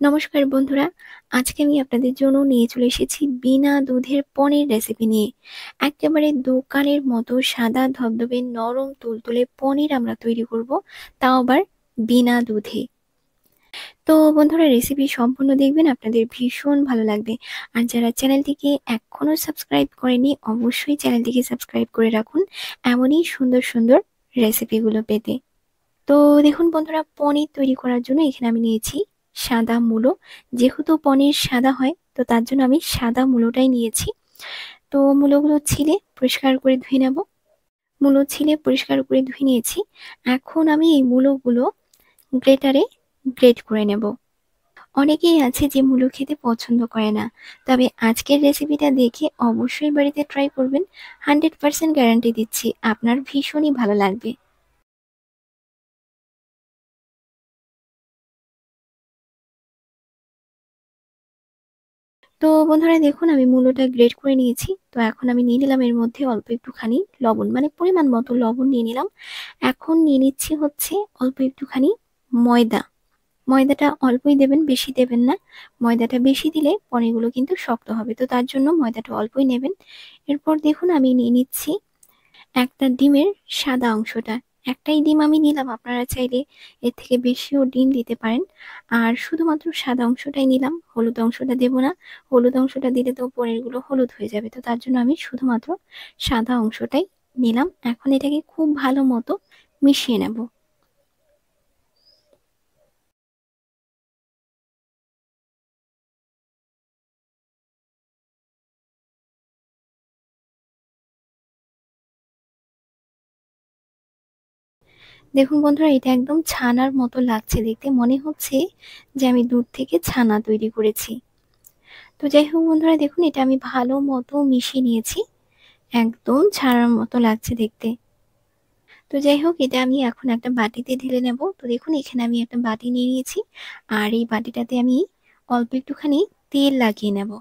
নমস্কার বন্ধুরা, আজকে আমি আপনাদের জন্য নিয়ে চলে এসেছি বিনা দুধের পনির রেসিপি নিয়ে। একেবারে দোকানের মতো সাদা ধবধবে নরম তুলতুলে পনির আমরা তৈরি করব, তাও আবার বিনা দুধে। তো বন্ধুরা, রেসিপি সম্পূর্ণ দেখবেন, আপনাদের ভীষণ ভালো লাগবে। আর যারা চ্যানেলটিকে এখনো সাবস্ক্রাইব করেনি, অবশ্যই চ্যানেলটিকে সাবস্ক্রাইব করে রাখুন এমনই সুন্দর সুন্দর রেসিপিগুলো পেতে। তো দেখুন বন্ধুরা, পনির তৈরি করার জন্য এখানে আমি নিয়েছি সাদা মূলো। যেহেতু পনির সাদা হয়, তো তার জন্য আমি সাদা মূলোটাই নিয়েছি। তো মূলোগুলো ছিলে পরিষ্কার করে ধুয়ে নেব। মূলো ছিলে পরিষ্কার করে ধুয়ে নিয়েছি। এখন আমি এই মূলোগুলো গ্রেটারে গ্রেট করে নেব। অনেকেই আছে যে মূলো খেতে পছন্দ করে না, তবে আজকের রেসিপিটা দেখে অবশ্যই বাড়িতে ট্রাই করবেন। 100% গ্যারান্টি দিচ্ছি, আপনার ভীষণই ভালো লাগবে। তো বন্ধুরা দেখুন, আমি মূলোটা গ্রেট করে নিয়েছি। তো এখন আমি নিয়ে নিলাম এর মধ্যে অল্প একটুখানি লবণ, মানে পরিমাণ মতো লবণ নিয়ে নিলাম। এখন নিয়ে নিচ্ছি হচ্ছে অল্প একটুখানি ময়দা। ময়দাটা অল্পই দেবেন, বেশি দেবেন না। ময়দাটা বেশি দিলে পনিরগুলো কিন্তু শক্ত হবে, তো তার জন্য ময়দাটা অল্পই নেবেন। এরপর দেখুন আমি নিয়ে নিচ্ছি একটা ডিমের সাদা অংশটা। একটাই ডিম আমি নিলাম, আপনারা চাইলে এর থেকে বেশিও ডিম দিতে পারেন। আর শুধুমাত্র সাদা অংশটাই নিলাম, হলুদ অংশটা দেব না। হলুদ অংশটা দিলে তো পনিরগুলো হলুদ হয়ে যাবে, তো তার জন্য আমি শুধুমাত্র সাদা অংশটাই নিলাম। এখন এটাকে খুব ভালো মতো মিশিয়ে নেব। দেখুন বন্ধুরা, এটা একদম ছানার মতো লাগছে দেখতে, মনে হচ্ছে যে আমি দুধ থেকে ছানা তৈরি করেছি। তো যাই হোক বন্ধুরা, দেখুন এটা আমি ভালো মতো মিশিয়ে নিয়েছি। একদম ছানার মতো লাগছে দেখতে। তো যাই হোক, এটা আমি এখন একটা বাটিতে ঢেলে নেব। তো দেখুন এখানে আমি একটা বাটি নিয়ে নিয়েছি। আর এই বাটিটাতে আমি অল্প একটুখানি তেল লাগিয়ে নেব।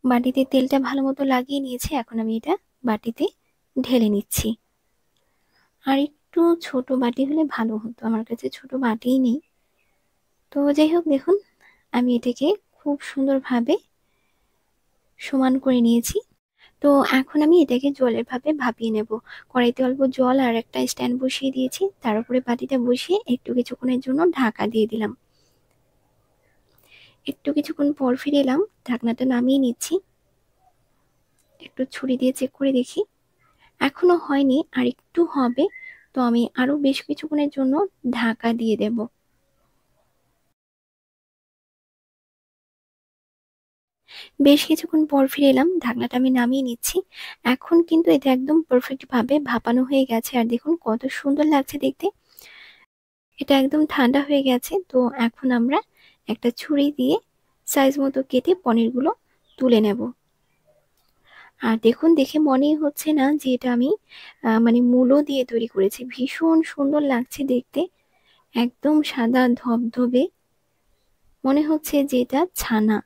বাটিতে তেলটা ভালো মতো লাগিয়ে নিয়েছি, এখন আমি এটা বাটিতে ঢেলে নিচ্ছি। আর একটু ছোট বাটি হলে ভালো হতো, আমার কাছে ছোট বাটিই নেই। তো যাই হোক দেখুন, আমি এটাকে খুব সুন্দরভাবে সমান করে নিয়েছি। তো এখন আমি এটাকে জলের ভাপে ভাপিয়ে নেব। কড়াইতে অল্প জল আর একটা স্ট্যান্ড বসিয়ে দিয়েছি, তার উপরে বাটিটা বসিয়ে একটু কিছুক্ষণের জন্য ঢাকা দিয়ে দিলাম। একটু কিছুক্ষণ পর ফিরে এলাম, ঢাকনাটা নামিয়ে নিচ্ছি। একটু ছুরি দিয়ে চেক করে দেখি, এখনো হয়নি, আর একটু হবে। তো আমি আরো বেশ কিছুক্ষণের জন্য ঢাকা দিয়ে দেব। বেশ কিছুক্ষণ পর ফিরে এলাম, ঢাকনাটা আমি নামিয়ে নিচ্ছি। এখন কিন্তু এটা একদম পারফেক্ট ভাবে ভাপানো হয়ে গেছে, আর দেখুন কত সুন্দর লাগছে দেখতে। এটা একদম ঠান্ডা হয়ে গেছে। তো এখন আমরা একটা ছুরি দিয়ে সাইজ মতো কেটে পনিরগুলো তুলে নেব। আর দেখুন, দেখে মনেই হচ্ছে না যে এটা আমি মানে মূলো দিয়ে তৈরি করেছি। ভীষণ সুন্দর লাগছে দেখতে, একদম সাদা ধবধবে, মনে হচ্ছে যে এটা ছানা।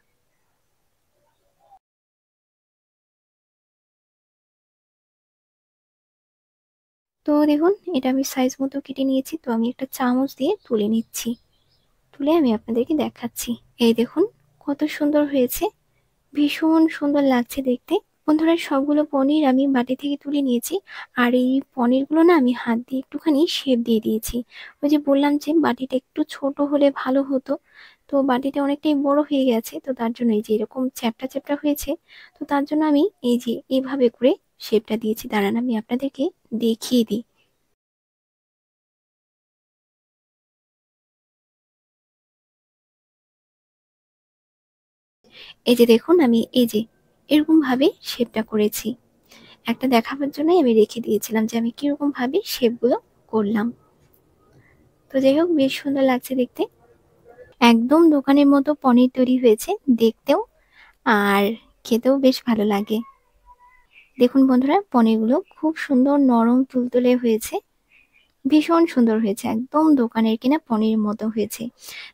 তো দেখুন, এটা আমি সাইজ মতো কেটে নিয়েছি। তো আমি একটা চামচ দিয়ে তুলে নিচ্ছি, তুলে আমি আপনাদেরকে দেখাচ্ছি। এই দেখুন কত সুন্দর হয়েছে, ভীষণ সুন্দর লাগছে দেখতে। বন্ধুরা, সবগুলো পনির আমি বাটি থেকে তুলে নিয়েছি। আর এই পনিরগুলো না আমি হাত দিয়ে একটুখানি শেপ দিয়ে দিয়েছি। ওই যে বললাম যে বাটিটা একটু ছোট হলে ভালো হতো, তো বাটিটা অনেকটাই বড় হয়ে গেছে, তো তার জন্য এই যে এরকম চ্যাপ্টা চ্যাপ্টা হয়েছে। তো তার জন্য আমি এই যে এইভাবে করে শেপটা দিয়েছি। দাঁড়ান আমি আপনাদেরকে দেখিয়ে দিই। এই যে দেখুন, আমি এই যে এরকম ভাবে শেপটা করেছি। একটা দেখাবার জন্যই আমি রেখে দিয়েছিলাম যে আমি কিরকম ভাবে শেপগুলো করলাম। তো যাই হোক, বেশ সুন্দর লাগছে দেখতে, একদম দোকানের মতো পনির তৈরি হয়েছে দেখতেও, আর খেতেও বেশ ভালো লাগে। দেখুন বন্ধুরা, পনিরগুলো খুব সুন্দর নরম তুলতুলে হয়েছে, ভীষণ সুন্দর হয়েছে, একদম দোকানের কিনা পনির মতো হয়েছে।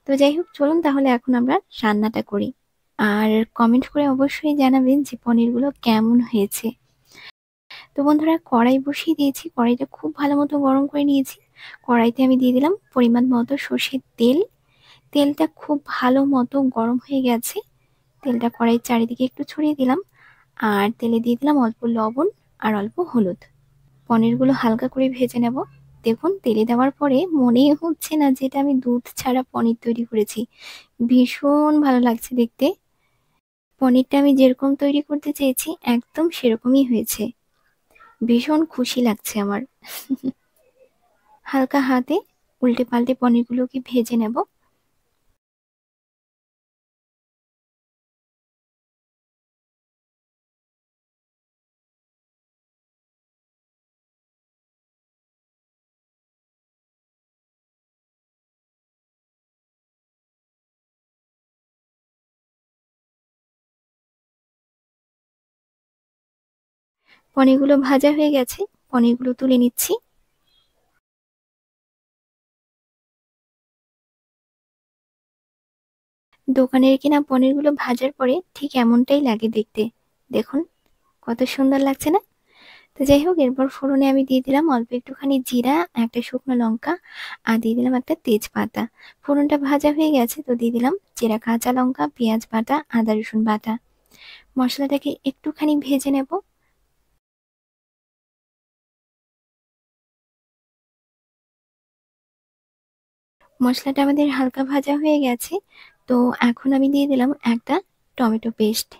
তো যাই হোক, চলুন তাহলে এখন আমরা রান্নাটা করি। আর কমেন্ট করে অবশ্যই জানাবেন যে পনিরগুলো কেমন হয়েছে। তো বন্ধুরা, কড়াই বসিয়ে দিয়েছি, কড়াইটা খুব ভালো মতো গরম করে নিয়েছি। কড়াইতে আমি দিয়ে দিলাম পরিমাণ মতো সর্ষের তেল। তেলটা খুব ভালো মতো গরম হয়ে গেছে। তেলটা কড়াইয়ের চারিদিকে একটু ছড়িয়ে দিলাম, আর তেলে দিয়ে দিলাম অল্প লবণ আর অল্প হলুদ। পনিরগুলো হালকা করে ভেজে নেব। দেখুন তেলে দেওয়ার পরে মনেই হচ্ছে না যে এটা আমি দুধ ছাড়া পনির তৈরি করেছি। ভীষণ ভালো লাগছে দেখতে। পনিরটা আমি যেরকম তৈরি করতে চেয়েছি একদম সেরকমই হয়েছে। ভীষণ খুশি লাগছে আমার। হালকা হাতে উল্টে পাল্টে পনিরগুলোকে ভেজে নেব। পনিরগুলো ভাজা হয়ে গেছে, পনিরগুলো তুলে নিচ্ছি। দোকানের কেনা পনিরগুলো ভাজার পরে ঠিক এমনটাই লাগে দেখতে। দেখুন কত সুন্দর লাগছে না? তো যাই হোক, এরপর ফোড়নে আমি দিয়ে দিলাম অল্প একটুখানি জিরা, একটা শুকনো লঙ্কা, আর দিয়ে দিলাম একটা তেজপাতা। ফোড়নটা ভাজা হয়ে গেছে, তো দিয়ে দিলাম চেরা কাঁচা লঙ্কা, পেঁয়াজ বাটা, আদা রসুন বাটা। মশলাটাকে একটুখানি ভেজে নেব। মশলাটা আমাদের হালকা ভাজা হয়ে গেছে, তো এখন আমি দিয়ে দিলাম একটা টমেটো পেস্ট।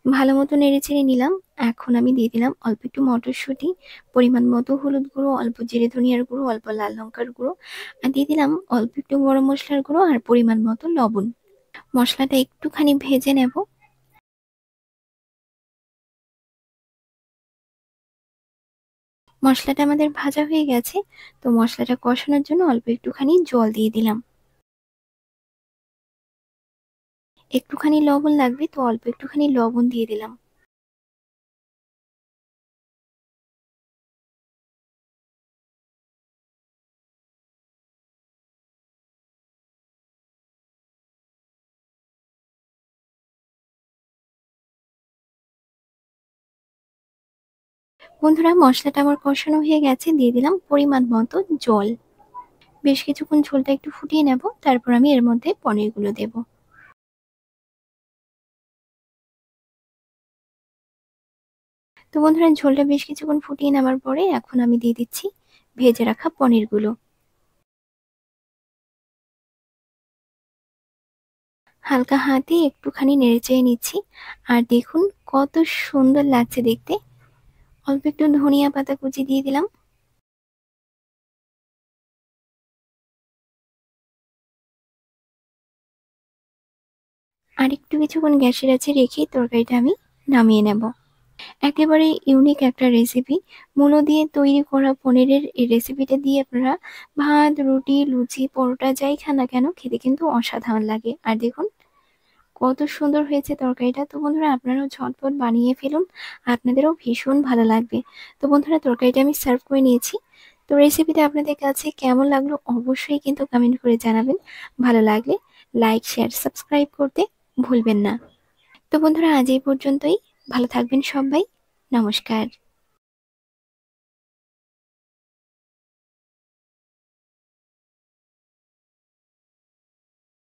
ভালো মতো নেড়েচেড়ে নিলাম। এখন আমি দিয়ে দিলাম অল্প একটু মটরশুঁটি, পরিমাণ মতো হলুদ গুঁড়ো, অল্প জিরে ধনিয়ার গুঁড়ো, অল্প লাল লঙ্কার গুঁড়ো, আর দিয়ে দিলাম অল্প একটু গরম মশলার গুঁড়ো আর পরিমাণ মতো লবণ। মশলাটা একটুখানি ভেজে নেব। মশলাটা আমাদের ভাজা হয়ে গেছে, তো মশলাটা কষানোর জন্য অল্প একটুখানি জল দিয়ে দিলাম। একটুখানি লবণ লাগবে, তো অল্প একটুখানি লবণ দিয়ে দিলাম। বন্ধুরা, মশলাটা আমার কষানো হয়ে গেছে, দিয়ে দিলাম পরিমাণ মতো জল। বেশ কিছুক্ষণ ঝোলটা একটু ফুটিয়ে নেব, তারপর আমি এর মধ্যে পনিরগুলো দেব। তো বন্ধুরা, ঝোলটা বেশ কিছুক্ষণ ফুটিয়ে নেওয়ার পরে এখন আমি দিয়ে দিচ্ছি ভেজে রাখা পনিরগুলো। হালকা হাতে একটুখানি নেড়েচেড়ে নিচ্ছি। আর দেখুন কত সুন্দর লাগছে দেখতে। অল্প একটু ধনিয়া পাতা কুচি দিয়ে দিলাম। আর একটু কিছুক্ষণ গ্যাসের আঁচে রেখে তরকারিটা আমি নামিয়ে নেব। একেবারে ইউনিক একটা রেসিপি। মূলো দিয়ে তৈরি করা পনিরের এই রেসিপিটা দিয়ে আপনারা ভাত, রুটি, লুচি, পরোটা যাই খান না কেন খেতে কিন্তু অসাধারণ লাগে। আর দেখুন কত সুন্দর হয়েছে তরকারিটা। তো বন্ধুরা, আপনারাও ঝটপট বানিয়ে ফেলুন, আপনাদেরও ভীষণ ভালো লাগবে। তো বন্ধুরা, তরকারিটা আমি সার্ভ করে নিয়েছি। তো রেসিপিটা আপনাদের কাছে কেমন লাগলো অবশ্যই কিন্তু কমেন্ট করে জানাবেন। ভালো লাগলে লাইক, শেয়ার, সাবস্ক্রাইব করতে ভুলবেন না। তো বন্ধুরা, আজ এই পর্যন্তই। ভালো থাকবেন সবাই। নমস্কার।